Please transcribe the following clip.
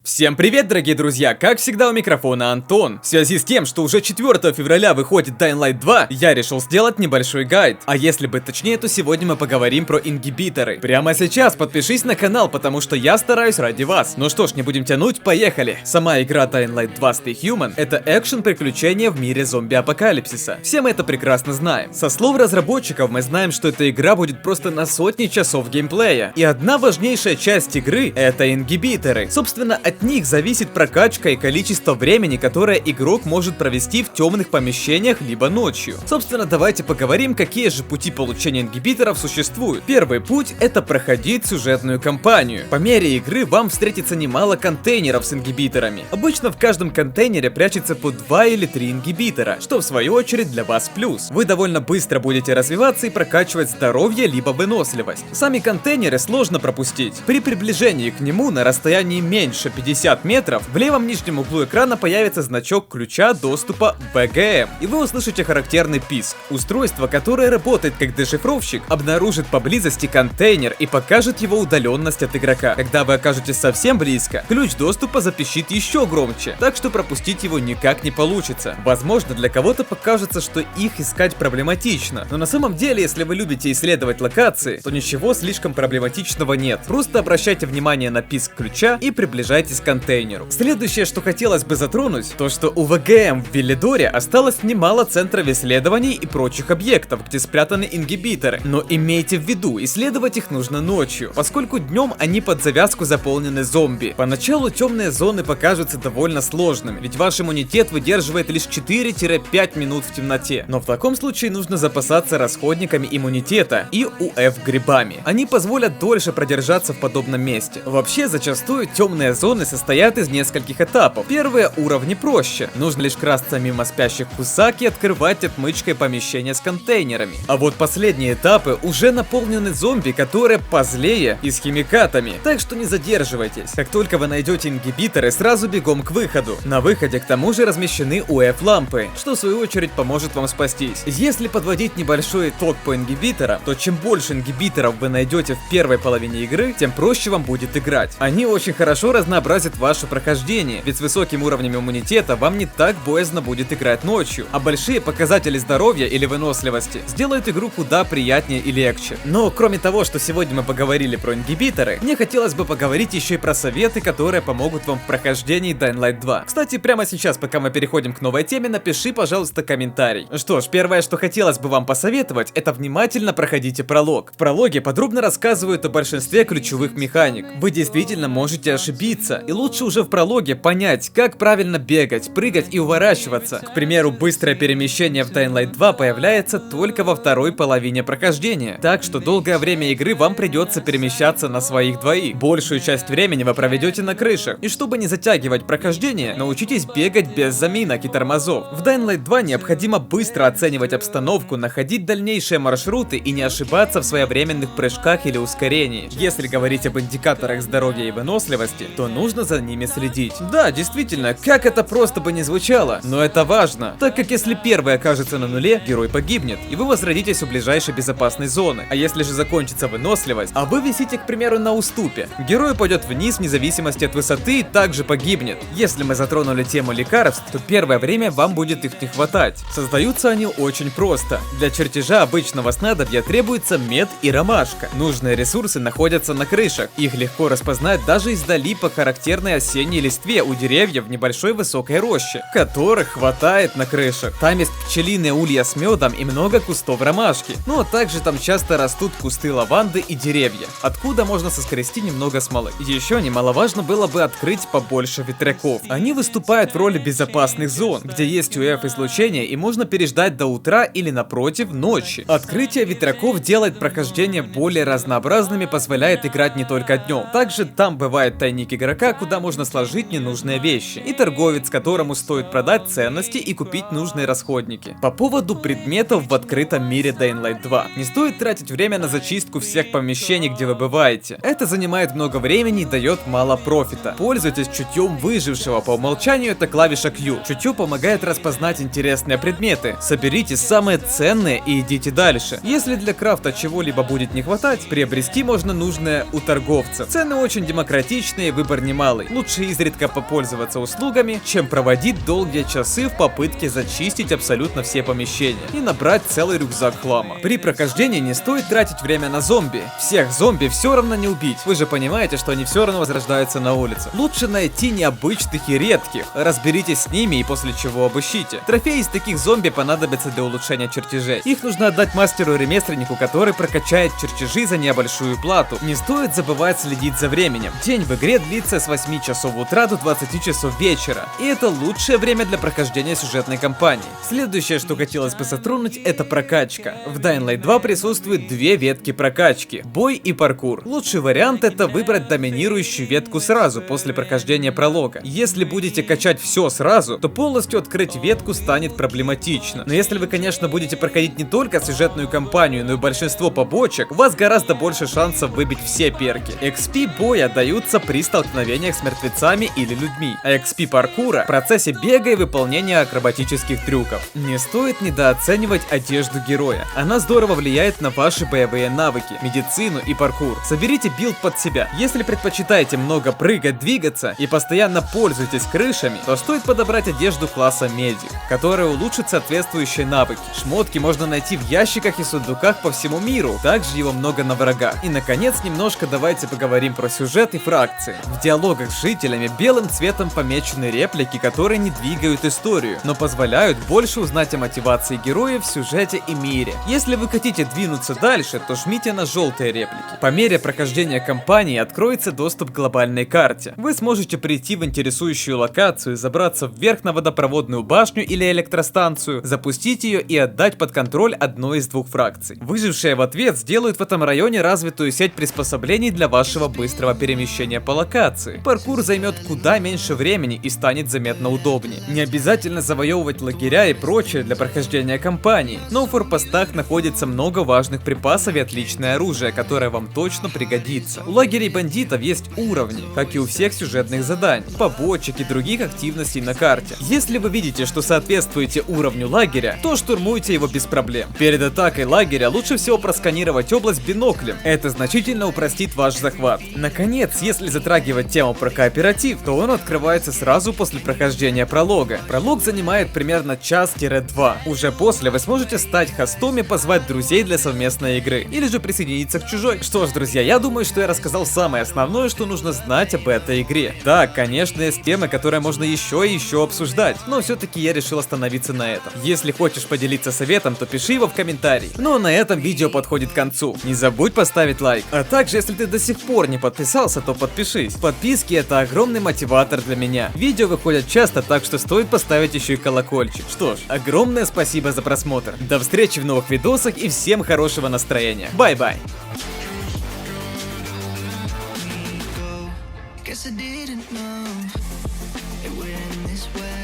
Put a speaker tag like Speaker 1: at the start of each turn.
Speaker 1: Всем привет, дорогие друзья! Как всегда, у микрофона Антон. В связи с тем, что уже 4 февраля выходит Dying Light 2, я решил сделать небольшой гайд. А если быть точнее, то сегодня мы поговорим про ингибиторы. Прямо сейчас подпишись на канал, потому что я стараюсь ради вас. Ну что ж, не будем тянуть, поехали! Сама игра Dying Light 2 Stay Human — это экшен-приключение в мире зомби-апокалипсиса. Все мы это прекрасно знаем. Со слов разработчиков мы знаем, что эта игра будет просто на сотни часов геймплея. И одна важнейшая часть игры — это ингибиторы. Собственно, от них зависит прокачка и количество времени, которое игрок может провести в темных помещениях либо ночью. Собственно, давайте поговорим, какие же пути получения ингибиторов существуют. Первый путь — это проходить сюжетную кампанию. По мере игры вам встретится немало контейнеров с ингибиторами. Обычно в каждом контейнере прячется по 2 или 3 ингибитора, что в свою очередь для вас плюс. Вы довольно быстро будете развиваться и прокачивать здоровье либо выносливость. Сами контейнеры сложно пропустить. При приближении к нему на расстоянии меньше 50 метров в левом нижнем углу экрана появится значок ключа доступа ВГМ, и вы услышите характерный писк. Устройство, которое работает как дешифровщик, обнаружит поблизости контейнер и покажет его удаленность от игрока. Когда вы окажетесь совсем близко, ключ доступа запищит еще громче, так что пропустить его никак не получится. Возможно, для кого-то покажется, что их искать проблематично, но на самом деле, если вы любите исследовать локации, то ничего слишком проблематичного нет. Просто обращайте внимание на писк ключа и приближайтесь к контейнеру. Следующее, что хотелось бы затронуть, то что у ВГМ в Велидоре осталось немало центров исследований и прочих объектов, где спрятаны ингибиторы. Но имейте в виду, исследовать их нужно ночью, поскольку днем они под завязку заполнены зомби. Поначалу темные зоны покажутся довольно сложными, ведь ваш иммунитет выдерживает лишь 4-5 минут в темноте. Но в таком случае нужно запасаться расходниками иммунитета и УФ-грибами. Они позволят дольше продержаться в подобном месте. Вообще, зачастую темные зоны состоят из нескольких этапов. Первые уровни проще. Нужно лишь красться мимо спящих кусак и открывать отмычкой помещения с контейнерами. А вот последние этапы уже наполнены зомби, которые позлее и с химикатами. Так что не задерживайтесь. Как только вы найдете ингибиторы, сразу бегом к выходу. На выходе к тому же размещены УФ-лампы, что в свою очередь поможет вам спастись. Если подводить небольшой итог по ингибиторам, то чем больше ингибиторов вы найдете в первой половине игры, тем проще вам будет играть. Они очень хорошо разнообразят ваше прохождение, ведь с высоким уровнем иммунитета вам не так боязно будет играть ночью, а большие показатели здоровья или выносливости сделают игру куда приятнее и легче. Но кроме того, что сегодня мы поговорили про ингибиторы, мне хотелось бы поговорить еще и про советы, которые помогут вам в прохождении Dying Light 2. Кстати, прямо сейчас, пока мы переходим к новой теме, напиши, пожалуйста, комментарий. Что ж, первое, что хотелось бы вам посоветовать, это внимательно проходите пролог. В прологе подробно рассказывают о большинстве ключевых механик. Вы действительно можете ошибиться, и лучше уже в прологе понять, как правильно бегать, прыгать и уворачиваться. К примеру, быстрое перемещение в Dying Light 2 появляется только во второй половине прохождения, так что долгое время игры вам придется перемещаться на своих двоих. Большую часть времени вы проведете на крышах, и чтобы не затягивать прохождение, научитесь бегать без заминок и тормозов. В Dying Light 2 необходимо быстро оценивать обстановку, находить дальнейшие маршруты и не ошибаться в своевременных прыжках или ускорении. Если говорить об индикаторах здоровья и выносливости, то нужно за ними следить. Да, действительно, как это просто бы не звучало, но это важно, так как если первый окажется на нуле, герой погибнет, и вы возродитесь у ближайшей безопасной зоны. А если же закончится выносливость, а вы висите, к примеру, на уступе, герой пойдет вниз вне зависимости от высоты и также погибнет. Если мы затронули тему лекарств, то первое время вам будет их не хватать. Создаются они очень просто. Для чертежа обычного снадобья требуется мед и ромашка. Нужные ресурсы находятся на крышах, их легко распознать даже издали по характерной осенней листве у деревьев в небольшой высокой роще, которых хватает на крышах. Там есть пчелиные улья с медом и много кустов ромашки. Ну а также там часто растут кусты лаванды и деревья, откуда можно соскрести немного смолы. Еще немаловажно было бы открыть побольше ветряков. Они выступают в роли безопасных зон, где есть УФ-излучение и можно переждать до утра или напротив ночи. Открытие ветряков делает прохождение более разнообразным и позволяет играть не только днем. Также там бывает тайник игрока, куда можно сложить ненужные вещи, и торговец, которому стоит продать ценности и купить нужные расходники. По поводу предметов в открытом мире Dying Light 2. Не стоит тратить время на зачистку всех помещений, где вы бываете. Это занимает много времени и дает мало профита. Пользуйтесь чутьем выжившего, по умолчанию это клавиша Q. Чутье помогает распознать интересные предметы. Соберите самые ценные и идите дальше. Если для крафта чего-либо будет не хватать, приобрести можно нужное у торговца. Цены очень демократичные, выбор не немалый. Лучше изредка попользоваться услугами, чем проводить долгие часы в попытке зачистить абсолютно все помещения и набрать целый рюкзак хлама. При прохождении не стоит тратить время на зомби. Всех зомби все равно не убить. Вы же понимаете, что они все равно возрождаются на улице. Лучше найти необычных и редких. Разберитесь с ними и после чего обыщите. Трофеи из таких зомби понадобятся для улучшения чертежей. Их нужно отдать мастеру-ремесленнику, который прокачает чертежи за небольшую плату. Не стоит забывать следить за временем. День в игре длится с 8 часов утра до 20 часов вечера. И это лучшее время для прохождения сюжетной кампании. Следующее, что хотелось бы затронуть, это прокачка. В Dying Light 2 присутствует две ветки прокачки: бой и паркур. Лучший вариант — это выбрать доминирующую ветку сразу после прохождения пролога. Если будете качать все сразу, то полностью открыть ветку станет проблематично. Но если вы, конечно, будете проходить не только сюжетную кампанию, но и большинство побочек, у вас гораздо больше шансов выбить все перки. XP боя даются при столкновениях с мертвецами или людьми, а XP паркура в процессе бега и выполнения акробатических трюков. Не стоит недооценивать одежду героя. Она здорово влияет на ваши боевые навыки, медицину и паркур. Соберите билд под себя. Если предпочитаете много прыгать, двигаться и постоянно пользуетесь крышами, то стоит подобрать одежду класса медик, которая улучшит соответствующие навыки. Шмотки можно найти в ящиках и сундуках по всему миру, также его много на врагах. И наконец, немножко давайте поговорим про сюжет и фракции. В диалогах с жителями белым цветом помечены реплики, которые не двигают историю, но позволяют больше узнать о мотивации героев в сюжете и мире. Если вы хотите двинуться дальше, то жмите на желтые реплики. По мере прохождения кампании откроется доступ к глобальной карте. Вы сможете прийти в интересующую локацию, забраться вверх на водопроводную башню или электростанцию, запустить ее и отдать под контроль одной из двух фракций. Выжившие в ответ сделают в этом районе развитую сеть приспособлений для вашего быстрого перемещения по локации. Паркур займет куда меньше времени и станет заметно удобнее. Не обязательно завоевывать лагеря и прочее для прохождения кампании, но в форпостах находится много важных припасов и отличное оружие, которое вам точно пригодится. У лагерей бандитов есть уровни, как и у всех сюжетных заданий, побочек и других активностей на карте. Если вы видите, что соответствуете уровню лагеря, то штурмуйте его без проблем. Перед атакой лагеря лучше всего просканировать область биноклем. Это значительно упростит ваш захват. Наконец, если затрагивать тему про кооператив, то он открывается сразу после прохождения пролога. Пролог занимает примерно час-2. Уже после вы сможете стать хостом и позвать друзей для совместной игры, или же присоединиться к чужой. Что ж, друзья, я думаю, что я рассказал самое основное, что нужно знать об этой игре. Да, конечно, есть темы, которые можно еще и еще обсуждать, но все-таки я решил остановиться на этом. Если хочешь поделиться советом, то пиши его в комментарии. Ну а на этом видео подходит к концу. Не забудь поставить лайк. А также, если ты до сих пор не подписался, то подпишись. Подписки — это огромный мотиватор для меня. Видео выходят часто, так что стоит поставить еще и колокольчик. Что ж, огромное спасибо за просмотр. До встречи в новых видосах и всем хорошего настроения. Бай-бай.
Speaker 2: Guess I didn't know it went this way.